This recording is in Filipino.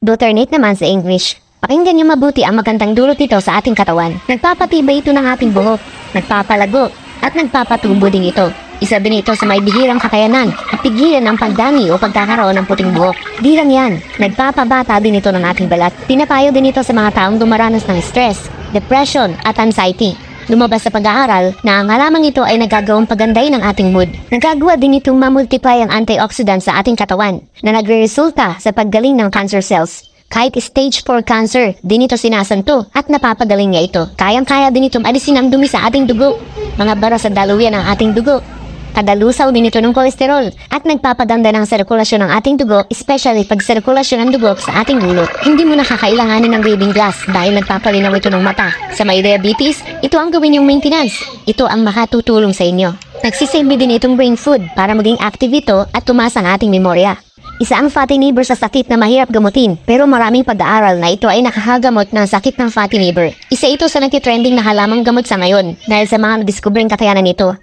Butternut naman sa English. Pakinggan niyo mabuti ang magandang dulot nito sa ating katawan. Nagpapatibay ito ng ating buhok, nagpapalago, at nagpapatubo din ito. Isa din ito sa may bihirang kakayanan at pigilan ng pagdami o pagkakaroon ng puting buhok. Di lang yan, nagpapabata din ito ng ating balat. Pinapayo din ito sa mga taong dumaranas ng stress, depression at anxiety. Lumabas sa pag-aaral na ang halamang ito ay nagagawang paganday ng ating mood. Nagagawa din itong mamultiply ang antioxidants sa ating katawan na nagre-resulta sa paggaling ng cancer cells. Kahit stage 4 cancer, din ito sinasanto at napapagaling niya ito. Kayang-kaya din itong alisin ang dumi sa ating dugo, mga bara sa daluyan ng ating dugo. Kadalusaw din ito ng kolesterol at nagpapaganda ng sirkulasyon ng ating dugo, especially pag sirkulasyon ng dugo sa ating ulo. Hindi mo nakakailanganin ng reading glass dahil nagpapalinaw ito ng mata. Sa may diabetes, ito ang gawin yung maintenance. Ito ang makatutulong sa inyo. Nagsisilbi din itong brain food para maging active ito at tumaas ang ating memorya. Isa ang fatty liver sa sakit na mahirap gamutin, pero maraming pag-aaral na ito ay nakakagamot ng sakit ng fatty liver. Isa ito sa nagtitrending na halamang gamot sa ngayon dahil sa mga nadiskubreng kakayanan nito.